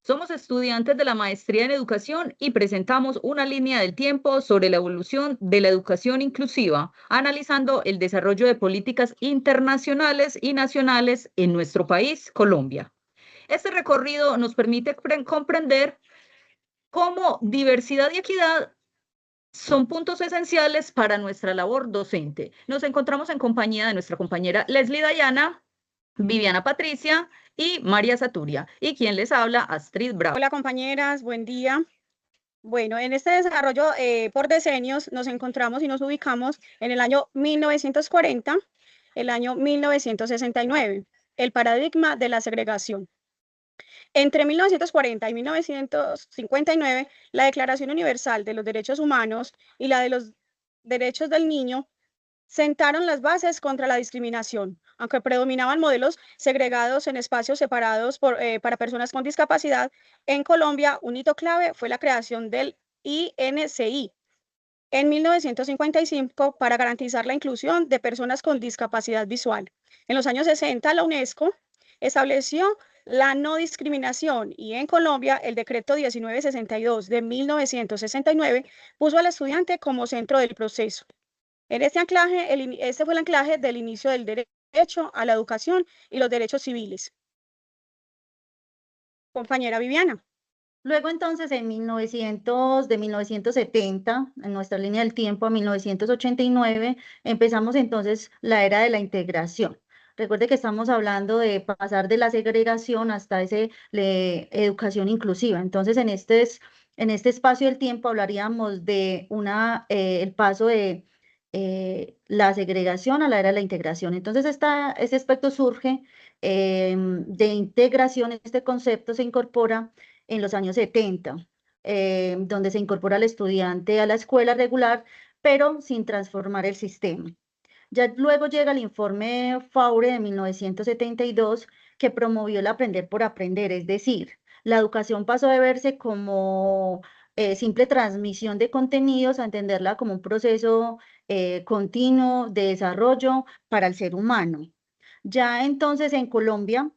Somos estudiantes de la maestría en educación y presentamos una línea del tiempo sobre la evolución de la educación inclusiva, analizando el desarrollo de políticas internacionales y nacionales en nuestro país, Colombia. Este recorrido nos permite comprender cómo diversidad y equidad son puntos esenciales para nuestra labor docente. Nos encontramos en compañía de nuestra compañera Leslie Dayana, Viviana Patricia y María Saturia. Y quien les habla, Astrid Bravo. Hola compañeras, buen día. Bueno, en este desarrollo por decenios nos encontramos y nos ubicamos en el año 1940, el año 1969, el paradigma de la segregación. Entre 1940 y 1959, la Declaración Universal de los Derechos Humanos y la de los Derechos del Niño sentaron las bases contra la discriminación, aunque predominaban modelos segregados en espacios separados para personas con discapacidad. En Colombia, un hito clave fue la creación del INCI en 1955 para garantizar la inclusión de personas con discapacidad visual. En los años 60, la UNESCO estableció la no discriminación y en Colombia el decreto 1962 de 1969 puso al estudiante como centro del proceso. En este anclaje, este fue el anclaje del inicio del derecho a la educación y los derechos civiles. Compañera Viviana. Luego entonces de 1970, en nuestra línea del tiempo a 1989, empezamos entonces la era de la integración. Recuerde que estamos hablando de pasar de la segregación hasta educación inclusiva. Entonces en este espacio del tiempo hablaríamos de el paso de la segregación a la era de la integración. Entonces este aspecto surge de integración, este concepto se incorpora en los años 70, donde se incorpora al estudiante a la escuela regular, pero sin transformar el sistema. Ya luego llega el informe Faure de 1972, que promovió el aprender por aprender, es decir, la educación pasó de verse como simple transmisión de contenidos a entenderla como un proceso continuo de desarrollo para el ser humano. Ya entonces en Colombia,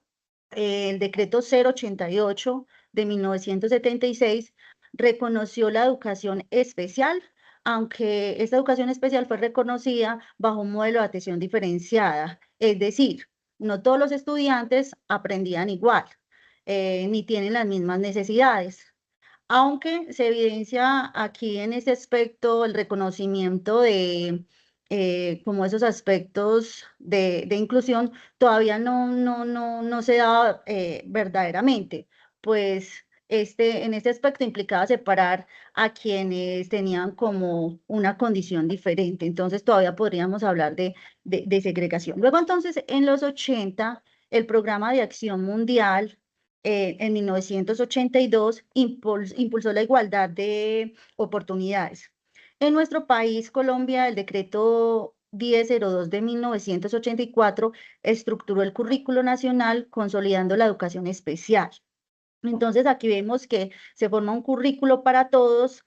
el decreto 088 de 1976 reconoció la educación especial, aunque esta educación especial fue reconocida bajo un modelo de atención diferenciada, es decir, no todos los estudiantes aprendían igual, ni tienen las mismas necesidades. Aunque se evidencia aquí en este aspecto el reconocimiento de como esos aspectos de inclusión, todavía no se da verdaderamente, pues en este aspecto implicaba separar a quienes tenían como una condición diferente, entonces todavía podríamos hablar de segregación. Luego entonces en los 80, el Programa de Acción Mundial en 1982 impulsó la igualdad de oportunidades. En nuestro país, Colombia, el decreto 1002 de 1984 estructuró el currículo nacional consolidando la educación especial. Entonces aquí vemos que se forma un currículo para todos,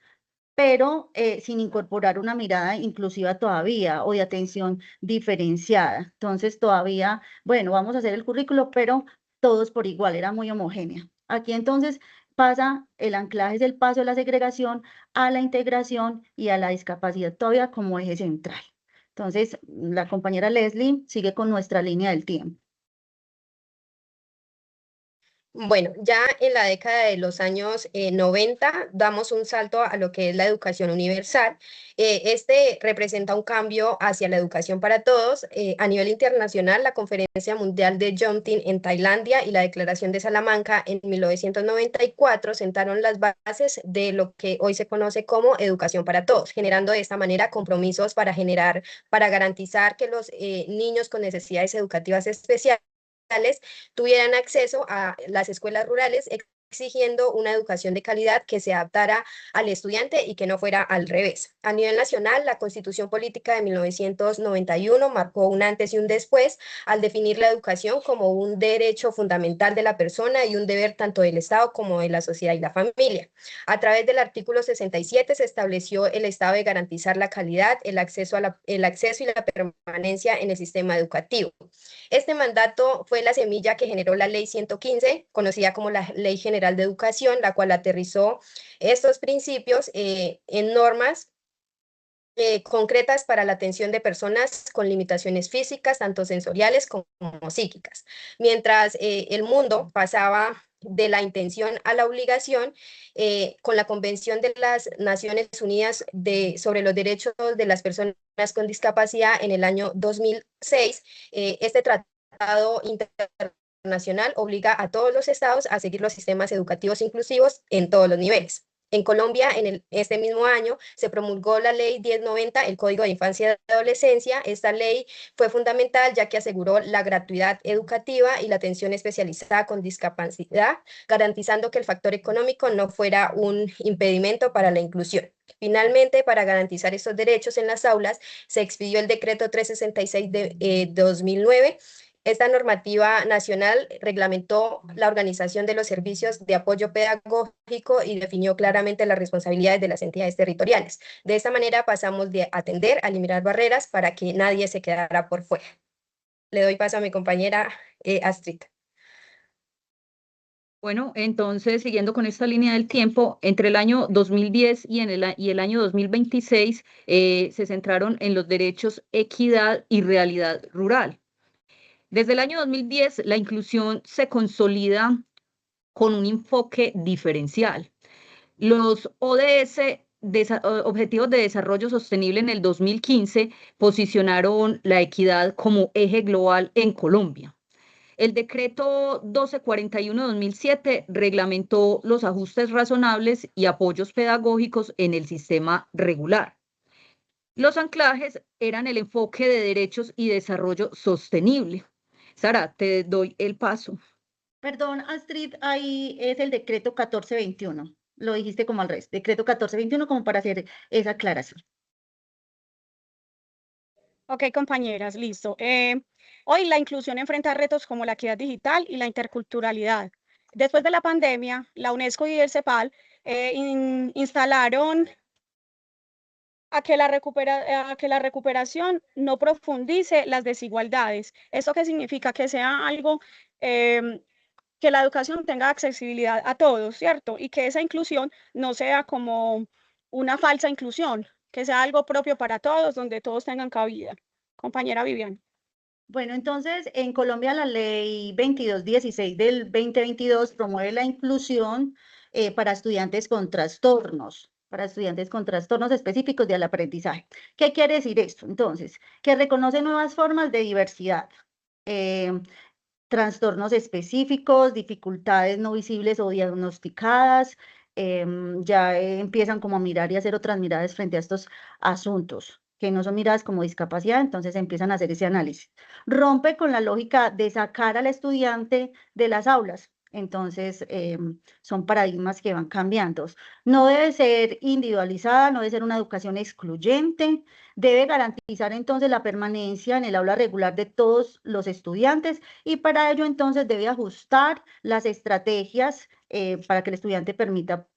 pero sin incorporar una mirada inclusiva todavía o de atención diferenciada. Entonces todavía, bueno, vamos a hacer el currículo, pero todos por igual, era muy homogénea. Aquí entonces pasa el anclaje, es el paso de la segregación a la integración y a la discapacidad todavía como eje central. Entonces, la compañera Leslie sigue con nuestra línea del tiempo. Bueno, ya en la década de los años 90 damos un salto a lo que es la educación universal. Este representa un cambio hacia la educación para todos. A nivel internacional, la Conferencia Mundial de Yomtien en Tailandia y la Declaración de Salamanca en 1994 sentaron las bases de lo que hoy se conoce como educación para todos, generando de esta manera compromisos para garantizar que los niños con necesidades educativas especiales tuvieran acceso a las escuelas rurales, exigiendo una educación de calidad que se adaptara al estudiante y que no fuera al revés. A nivel nacional, la Constitución Política de 1991 marcó un antes y un después al definir la educación como un derecho fundamental de la persona y un deber tanto del Estado como de la sociedad y la familia. A través del artículo 67 se estableció el Estado de garantizar la calidad, el acceso y la permanencia en el sistema educativo. Este mandato fue la semilla que generó la Ley 115, conocida como la Ley General General de Educación, la cual aterrizó estos principios en normas concretas para la atención de personas con limitaciones físicas, tanto sensoriales como psíquicas. Mientras el mundo pasaba de la intención a la obligación, con la Convención de las Naciones Unidas sobre los Derechos de las Personas con Discapacidad en el año 2006, este tratado internacional obliga a todos los estados a seguir los sistemas educativos inclusivos en todos los niveles. En Colombia, este mismo año, se promulgó la Ley 1090, el Código de Infancia y Adolescencia. Esta ley fue fundamental ya que aseguró la gratuidad educativa y la atención especializada con discapacidad, garantizando que el factor económico no fuera un impedimento para la inclusión. Finalmente, para garantizar estos derechos en las aulas, se expidió el Decreto 366 de 2009. Esta normativa nacional reglamentó la organización de los servicios de apoyo pedagógico y definió claramente las responsabilidades de las entidades territoriales. De esta manera pasamos de atender a eliminar barreras para que nadie se quedara por fuera. Le doy paso a mi compañera Astrid. Bueno, entonces, siguiendo con esta línea del tiempo, entre el año 2010 y el año 2026 se centraron en los derechos, equidad y realidad rural. Desde el año 2010, la inclusión se consolida con un enfoque diferencial. Los ODS, Objetivos de Desarrollo Sostenible, en el 2015, posicionaron la equidad como eje global en Colombia. El decreto 1241-2007 reglamentó los ajustes razonables y apoyos pedagógicos en el sistema regular. Los anclajes eran el enfoque de derechos y desarrollo sostenible. Sara, te doy el paso. Perdón, Astrid, ahí es el decreto 1421. Lo dijiste como al revés. Decreto 1421 como para hacer esa aclaración. Ok, compañeras, listo. Hoy la inclusión enfrenta retos como la equidad digital y la interculturalidad. Después de la pandemia, la UNESCO y el CEPAL instalaron a que la recuperación no profundice las desigualdades. ¿Esto qué significa? Que sea algo, que la educación tenga accesibilidad a todos, ¿cierto? Y que esa inclusión no sea como una falsa inclusión, que sea algo propio para todos, donde todos tengan cabida. Compañera Vivian. Bueno, entonces en Colombia la ley 2216 del 2022 promueve la inclusión para estudiantes con trastornos específicos del aprendizaje. ¿Qué quiere decir esto? Entonces, que reconoce nuevas formas de diversidad, trastornos específicos, dificultades no visibles o diagnosticadas, ya empiezan como a mirar y hacer otras miradas frente a estos asuntos que no son miradas como discapacidad, entonces empiezan a hacer ese análisis. Rompe con la lógica de sacar al estudiante de las aulas, entonces son paradigmas que van cambiando. No debe ser individualizada, no debe ser una educación excluyente, debe garantizar entonces la permanencia en el aula regular de todos los estudiantes y para ello entonces debe ajustar las estrategias para que el estudiante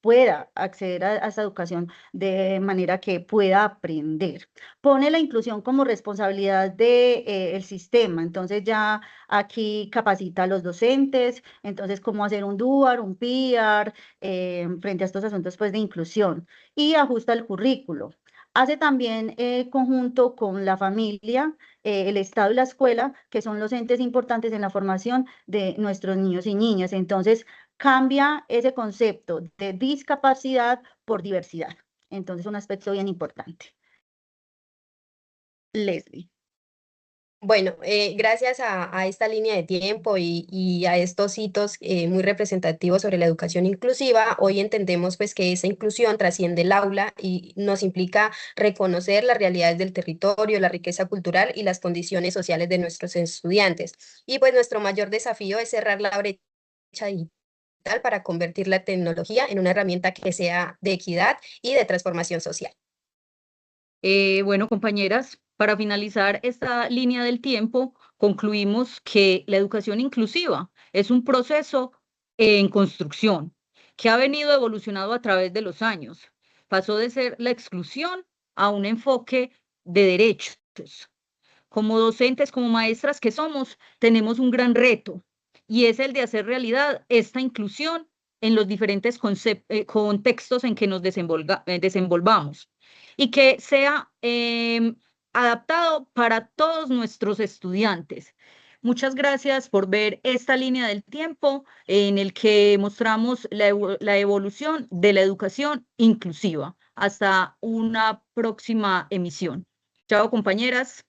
pueda acceder a esa educación de manera que pueda aprender. Pone la inclusión como responsabilidad del sistema, entonces ya aquí capacita a los docentes, entonces cómo hacer un DUAR, un PIAR, frente a estos asuntos pues, de inclusión y ajusta el currículo. Hace también conjunto con la familia, el Estado y la escuela, que son los entes importantes en la formación de nuestros niños y niñas. Entonces, cambia ese concepto de discapacidad por diversidad. Entonces, un aspecto bien importante. Leslie. Bueno, gracias a esta línea de tiempo y a estos hitos muy representativos sobre la educación inclusiva, hoy entendemos pues que esa inclusión trasciende el aula y nos implica reconocer las realidades del territorio, la riqueza cultural y las condiciones sociales de nuestros estudiantes. Y pues nuestro mayor desafío es cerrar la brecha digital para convertir la tecnología en una herramienta que sea de equidad y de transformación social. Bueno, compañeras, para finalizar esta línea del tiempo, concluimos que la educación inclusiva es un proceso en construcción que ha venido evolucionando a través de los años. Pasó de ser la exclusión a un enfoque de derechos. Como docentes, como maestras que somos, tenemos un gran reto y es el de hacer realidad esta inclusión en los diferentes contextos en que nos desenvolvamos y que sea adaptado para todos nuestros estudiantes. Muchas gracias por ver esta línea del tiempo en el que mostramos la evolución de la educación inclusiva. Hasta una próxima emisión. Chao, compañeras.